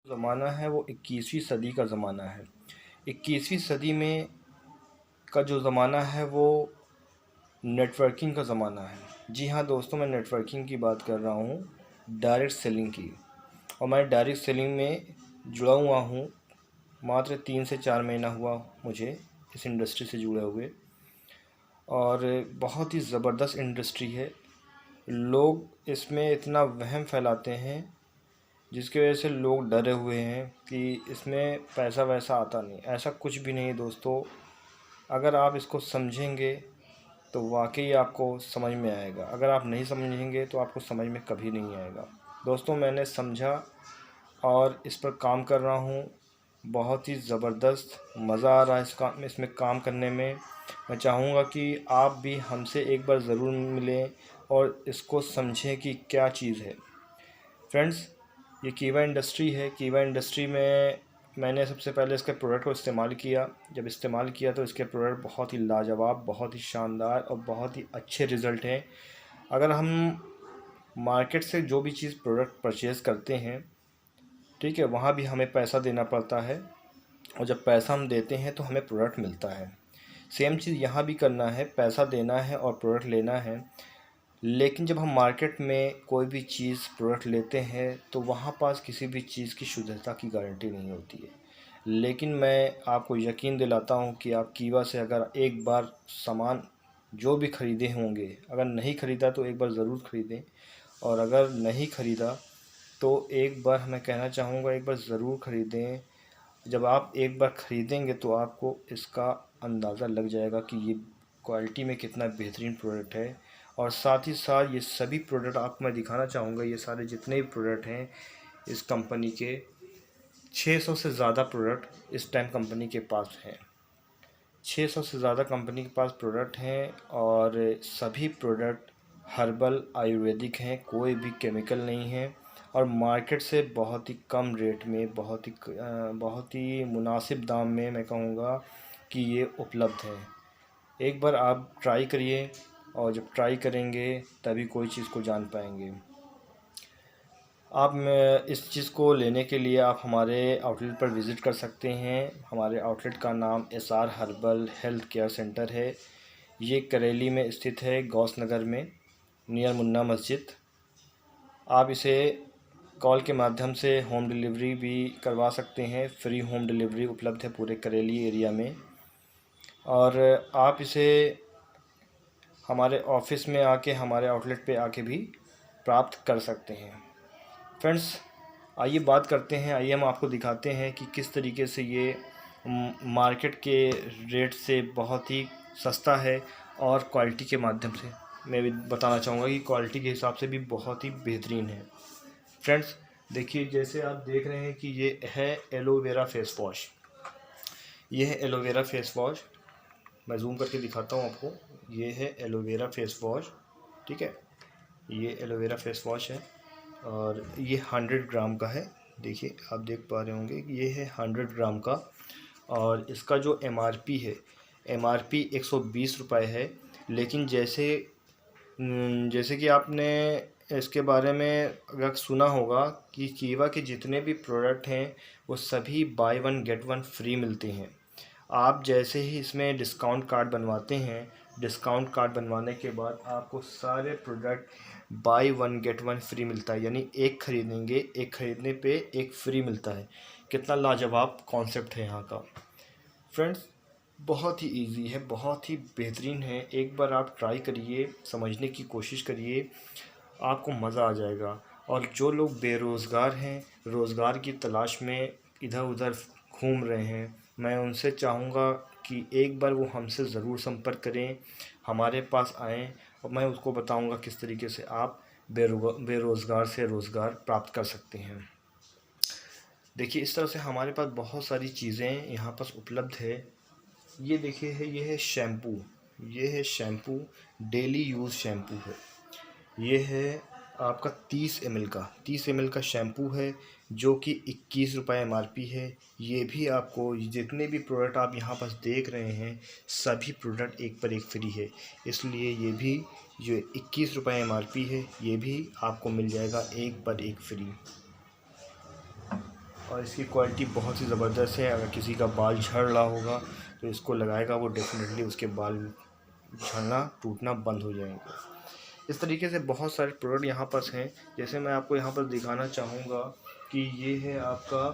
ज़माना है वो 21वीं सदी का ज़माना है। 21वीं सदी में का जो ज़माना है वो नेटवर्किंग का ज़माना है। जी हाँ दोस्तों, मैं नेटवर्किंग की बात कर रहा हूँ, डायरेक्ट सेलिंग की। और मैं डायरेक्ट सेलिंग में जुड़ा हुआ हूँ। मात्र 3 से 4 महीना हुआ मुझे इस इंडस्ट्री से जुड़े हुए, और बहुत ही ज़बरदस्त इंडस्ट्री है। लोग इसमें इतना वहम फैलाते हैं जिसकी वजह से लोग डरे हुए हैं कि इसमें पैसा वैसा आता नहीं। ऐसा कुछ भी नहीं है दोस्तों। अगर आप इसको समझेंगे तो वाकई आपको समझ में आएगा। अगर आप नहीं समझेंगे तो आपको समझ में कभी नहीं आएगा। दोस्तों, मैंने समझा और इस पर काम कर रहा हूँ। बहुत ही ज़बरदस्त मज़ा आ रहा है इसमें काम करने में। मैं चाहूँगा कि आप भी हमसे एक बार ज़रूर मिलें और इसको समझें कि क्या चीज़ है। फ्रेंड्स, ये कीवा इंडस्ट्री है। कीवा इंडस्ट्री में मैंने सबसे पहले इसके प्रोडक्ट को इस्तेमाल किया। जब इस्तेमाल किया तो इसके प्रोडक्ट बहुत ही लाजवाब, बहुत ही शानदार और बहुत ही अच्छे रिज़ल्ट हैं। अगर हम मार्केट से जो भी चीज़ प्रोडक्ट परचेज़ करते हैं, ठीक है, वहाँ भी हमें पैसा देना पड़ता है, और जब पैसा हम देते हैं तो हमें प्रोडक्ट मिलता है। सेम चीज़ यहाँ भी करना है, पैसा देना है और प्रोडक्ट लेना है। लेकिन जब हम मार्केट में कोई भी चीज़ प्रोडक्ट लेते हैं तो वहाँ पास किसी भी चीज़ की शुद्धता की गारंटी नहीं होती है। लेकिन मैं आपको यकीन दिलाता हूँ कि आप कीवा से अगर एक बार सामान जो भी ख़रीदे होंगे, अगर नहीं ख़रीदा तो एक बार ज़रूर ख़रीदें, और अगर नहीं ख़रीदा तो एक बार मैं कहना चाहूँगा एक बार ज़रूर ख़रीदें। जब आप एक बार ख़रीदेंगे तो आपको इसका अंदाज़ा लग जाएगा कि ये क्वालिटी में कितना बेहतरीन प्रोडक्ट है। और साथ ही साथ ये सभी प्रोडक्ट आपको मैं दिखाना चाहूँगा। ये सारे जितने भी प्रोडक्ट हैं इस कंपनी के, 600 से ज़्यादा प्रोडक्ट इस टाइम कंपनी के पास हैं। 600 से ज़्यादा कंपनी के पास प्रोडक्ट हैं, और सभी प्रोडक्ट हर्बल आयुर्वेदिक हैं, कोई भी केमिकल नहीं है, और मार्केट से बहुत ही कम रेट में, बहुत ही मुनासिब दाम में मैं कहूँगा कि ये उपलब्ध है। एक बार आप ट्राई करिए, और जब ट्राई करेंगे तभी कोई चीज़ को जान पाएंगे। आप इस चीज़ को लेने के लिए आप हमारे आउटलेट पर विज़िट कर सकते हैं। हमारे आउटलेट का नाम SR herbal health care centre है। ये करेली में स्थित है, गौस नगर में, नियर मुन्ना मस्जिद। आप इसे कॉल के माध्यम से होम डिलीवरी भी करवा सकते हैं। फ्री होम डिलीवरी उपलब्ध है पूरे करेली एरिया में। और आप इसे हमारे ऑफिस में आके, हमारे आउटलेट पे आके भी प्राप्त कर सकते हैं। फ्रेंड्स, आइए बात करते हैं, आइए हम आपको दिखाते हैं कि किस तरीके से ये मार्केट के रेट से बहुत ही सस्ता है, और क्वालिटी के माध्यम से मैं भी बताना चाहूँगा कि क्वालिटी के हिसाब से भी बहुत ही बेहतरीन है। फ्रेंड्स देखिए, जैसे आप देख रहे हैं कि ये है एलोवेरा फेस वॉश। ये है एलोवेरा फेस वॉश। मैं जूम करके दिखाता हूँ आपको। ये है एलोवेरा फेस वॉश, ठीक है। ये एलोवेरा फेस वॉश है, और ये 100 ग्राम का है। देखिए, आप देख पा रहे होंगे कि ये है 100 ग्राम का, और इसका जो एमआरपी है, एमआरपी 120 रुपये है। लेकिन जैसे कि आपने इसके बारे में अगर सुना होगा कि कीवा के जितने भी प्रोडक्ट हैं वो सभी by one get one free मिलते हैं। आप जैसे ही इसमें डिस्काउंट कार्ड बनवाते हैं, डिस्काउंट कार्ड बनवाने के बाद आपको सारे product by one get one free मिलता है। यानी एक ख़रीदेंगे, एक ख़रीदने पे एक फ्री मिलता है। कितना लाजवाब कॉन्सेप्ट है यहाँ का। फ्रेंड्स, बहुत ही इजी है, बहुत ही बेहतरीन है। एक बार आप ट्राई करिए, समझने की कोशिश करिए, आपको मज़ा आ जाएगा। और जो लोग बेरोज़गार हैं, रोज़गार की तलाश में इधर उधर घूम रहे हैं, मैं उनसे चाहूँगा कि एक बार वो हमसे ज़रूर संपर्क करें, हमारे पास आएँ, और मैं उसको बताऊँगा किस तरीके से आप बेरोज़गार से रोज़गार प्राप्त कर सकते हैं। देखिए, इस तरह से हमारे पास बहुत सारी चीज़ें यहाँ पास उपलब्ध है। ये देखिए है, ये है शैम्पू। ये है शैम्पू, डेली यूज़ शैम्पू है। ये है आपका 30 ml का शैम्पू है, जो कि 21 रुपये एमआरपी है। ये भी आपको जितने भी प्रोडक्ट आप यहाँ पास देख रहे हैं सभी प्रोडक्ट एक पर एक फ्री है। इसलिए ये भी जो 21 रुपये एमआरपी है ये भी आपको मिल जाएगा एक पर एक फ्री। और इसकी क्वालिटी बहुत ही ज़बरदस्त है। अगर किसी का बाल झड़ रहा होगा तो इसको लगाएगा, वो डेफिनेटली उसके बाल झड़ना टूटना बंद हो जाएंगे। इस तरीके से बहुत सारे प्रोडक्ट यहाँ पर हैं। जैसे मैं आपको यहाँ पर दिखाना चाहूँगा कि ये है आपका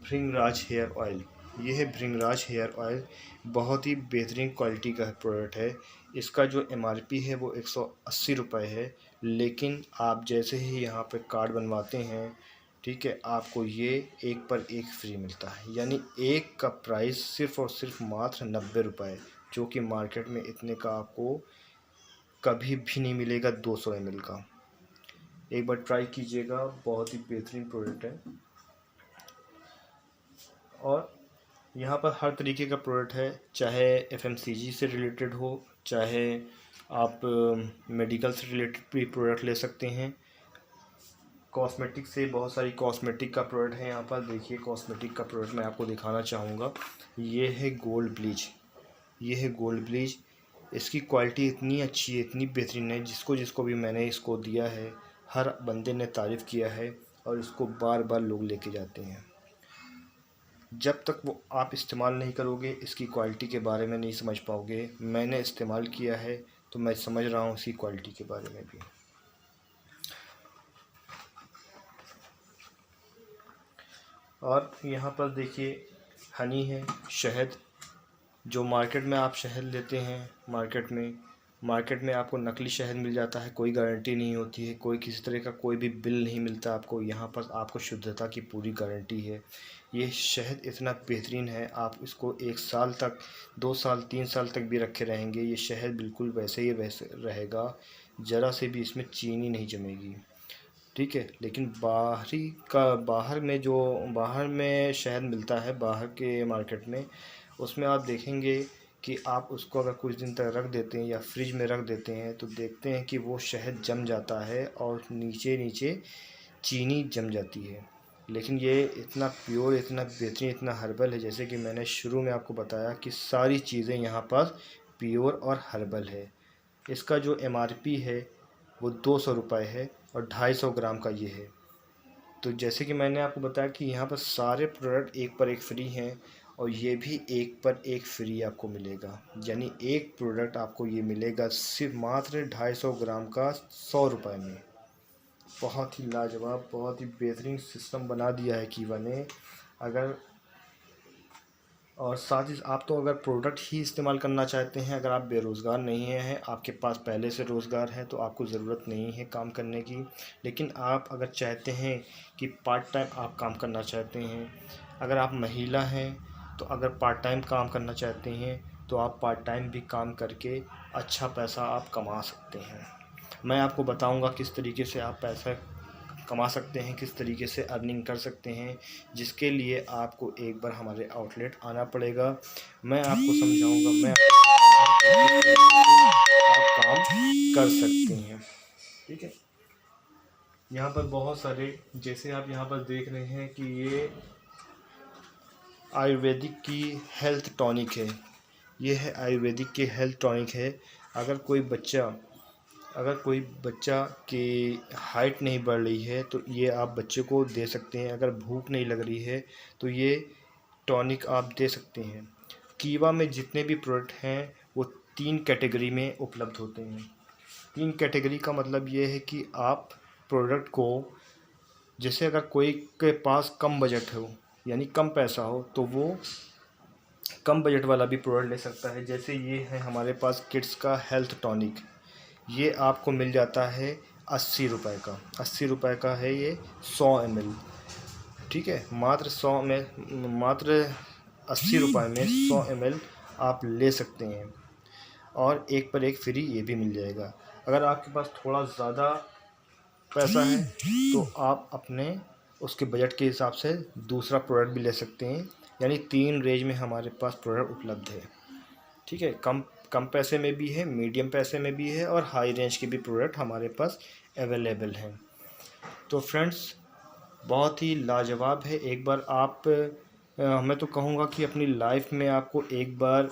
भृंगराज हेयर ऑयल। ये है भृंगराज हेयर ऑयल, बहुत ही बेहतरीन क्वालिटी का प्रोडक्ट है। इसका जो MRP है वो 180 रुपये है, लेकिन आप जैसे ही यहाँ पे कार्ड बनवाते हैं, ठीक है, आपको ये एक पर एक फ्री मिलता है। यानी एक का प्राइस सिर्फ़ और सिर्फ मात्र 90 रुपये, जो कि मार्केट में इतने का आपको कभी भी नहीं मिलेगा 200 ml का। एक बार ट्राई कीजिएगा, बहुत ही बेहतरीन प्रोडक्ट है। और यहाँ पर हर तरीके का प्रोडक्ट है, चाहे FMCG से रिलेटेड हो, चाहे आप मेडिकल से रिलेटेड भी प्रोडक्ट ले सकते हैं। कॉस्मेटिक से बहुत सारी कॉस्मेटिक का प्रोडक्ट है यहाँ पर। देखिए, कॉस्मेटिक का प्रोडक्ट मैं आपको दिखाना चाहूँगा। ये है गोल्ड ब्लीच। ये है गोल्ड ब्लीच। इसकी क्वालिटी इतनी अच्छी है, इतनी बेहतरीन है, जिसको भी मैंने इसको दिया है, हर बंदे ने तारीफ़ किया है और इसको बार बार लोग लेके जाते हैं। जब तक वो आप इस्तेमाल नहीं करोगे, इसकी क्वालिटी के बारे में नहीं समझ पाओगे। मैंने इस्तेमाल किया है तो मैं समझ रहा हूँ इसकी क्वालिटी के बारे में भी। और यहाँ पर देखिए, हनी है, शहद। जो मार्केट में आप शहद लेते हैं, मार्केट में आपको नकली शहद मिल जाता है, कोई गारंटी नहीं होती है, कोई किसी तरह का कोई भी बिल नहीं मिलता आपको। यहाँ पर आपको शुद्धता की पूरी गारंटी है। ये शहद इतना बेहतरीन है, आप इसको 1 साल तक, 2 साल, 3 साल तक भी रखे रहेंगे। ये शहद बिल्कुल वैसे ही वैसे रहेगा, ज़रा से भी इसमें चीनी नहीं जमेगी, ठीक है। लेकिन बाहर में शहद मिलता है, बाहर के मार्केट में, उसमें आप देखेंगे कि आप उसको अगर कुछ दिन तक रख देते हैं या फ्रिज में रख देते हैं तो देखते हैं कि वो शहद जम जाता है और नीचे नीचे चीनी जम जाती है। लेकिन ये इतना प्योर, इतना बेहतरीन, इतना हर्बल है। जैसे कि मैंने शुरू में आपको बताया कि सारी चीज़ें यहाँ पर प्योर और हर्बल है। इसका जो MRP है वो 200 रुपये है और 250 ग्राम का ये है। तो जैसे कि मैंने आपको बताया कि यहाँ पर सारे प्रोडक्ट एक पर एक फ्री हैं और ये भी एक पर एक फ्री आपको मिलेगा। यानी एक प्रोडक्ट आपको ये मिलेगा सिर्फ मात्र 250 ग्राम का 100 रुपये में। बहुत ही लाजवाब, बहुत ही बेहतरीन सिस्टम बना दिया है कीवा ने। और साथ ही आप तो अगर प्रोडक्ट ही इस्तेमाल करना चाहते हैं, अगर आप बेरोज़गार नहीं हैं, आपके पास पहले से रोज़गार है, तो आपको ज़रूरत नहीं है काम करने की। लेकिन आप अगर चाहते हैं कि पार्ट टाइम आप काम करना चाहते हैं, अगर आप महिला हैं तो अगर पार्ट टाइम काम करना चाहते हैं तो आप पार्ट टाइम भी काम करके अच्छा पैसा आप कमा सकते हैं। मैं आपको बताऊंगा किस तरीके से आप पैसा कमा सकते हैं, किस तरीके से अर्निंग कर सकते हैं, जिसके लिए आपको एक बार हमारे आउटलेट आना पड़ेगा। मैं आपको समझाऊंगा, मैं आपको सिखाऊंगा कि किस तरीके से आप काम कर सकते हैं, ठीक है। यहाँ पर बहुत सारे, जैसे आप यहाँ पर देख रहे हैं कि ये आयुर्वेदिक की हेल्थ टॉनिक है। ये है आयुर्वेदिक की हेल्थ टॉनिक है। अगर कोई बच्चा की हाइट नहीं बढ़ रही है तो ये आप बच्चे को दे सकते हैं। अगर भूख नहीं लग रही है तो ये टॉनिक आप दे सकते हैं। कीवा में जितने भी प्रोडक्ट हैं वो 3 कैटेगरी में उपलब्ध होते हैं। 3 कैटेगरी का मतलब ये है कि आप प्रोडक्ट को, जैसे अगर कोई के पास कम बजट हो, यानी कम पैसा हो, तो वो कम बजट वाला भी प्रोडक्ट ले सकता है। जैसे ये है हमारे पास किड्स का हेल्थ टॉनिक। ये आपको मिल जाता है 80 रुपये का। 80 रुपये का है ये 100 ml, ठीक है। मात्र 80 रुपये में 100 ml आप ले सकते हैं और एक पर एक फ्री ये भी मिल जाएगा। अगर आपके पास थोड़ा ज़्यादा पैसा है तो आप अपने उसके बजट के हिसाब से दूसरा प्रोडक्ट भी ले सकते हैं। यानी 3 रेंज में हमारे पास प्रोडक्ट उपलब्ध है, ठीक है। कम पैसे में भी है, मीडियम पैसे में भी है और हाई रेंज के भी प्रोडक्ट हमारे पास अवेलेबल हैं। तो फ्रेंड्स, बहुत ही लाजवाब है। एक बार आप मैं तो कहूँगा कि अपनी लाइफ में आपको एक बार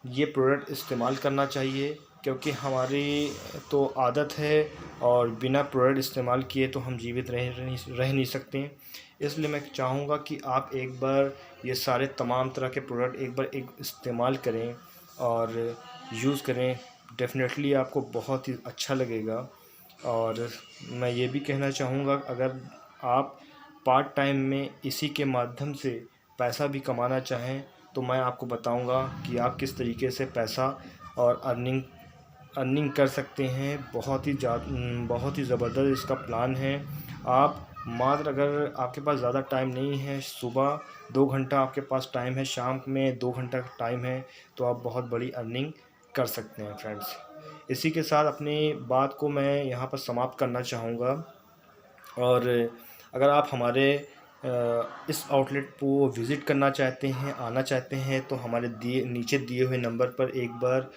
ये प्रोडक्ट इस्तेमाल करना चाहिए, क्योंकि हमारी तो आदत है और बिना प्रोडक्ट इस्तेमाल किए तो हम जीवित रह नहीं सकते। इसलिए मैं चाहूँगा कि आप एक बार ये सारे तमाम तरह के प्रोडक्ट एक बार इस्तेमाल करें और यूज़ करें। डेफ़िनेटली आपको बहुत ही अच्छा लगेगा। और मैं ये भी कहना चाहूँगा, अगर आप पार्ट टाइम में इसी के माध्यम से पैसा भी कमाना चाहें तो मैं आपको बताऊँगा कि आप किस तरीके से पैसा और अर्निंग कर सकते हैं। बहुत ही ज़बरदस्त इसका प्लान है। आप मात्र, अगर आपके पास ज़्यादा टाइम नहीं है, सुबह 2 घंटा आपके पास टाइम है, शाम में 2 घंटा टाइम है, तो आप बहुत बड़ी अर्निंग कर सकते हैं फ्रेंड्स। इसी के साथ अपनी बात को मैं यहाँ पर समाप्त करना चाहूँगा। और अगर आप हमारे इस आउटलेट को विज़िट करना चाहते हैं, आना चाहते हैं, तो हमारे नीचे दिए हुए नंबर पर एक बार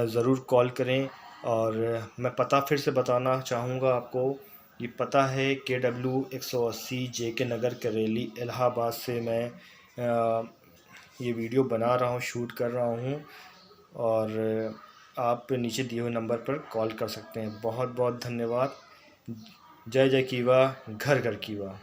ज़रूर कॉल करें। और मैं पता फिर से बताना चाहूँगा आपको। ये पता है KW 180 JK नगर, करेली, इलाहाबाद से मैं ये वीडियो बना रहा हूँ, शूट कर रहा हूँ। और आप नीचे दिए हुए नंबर पर कॉल कर सकते हैं। बहुत बहुत धन्यवाद। जय जय कीवा, घर घर कीवा।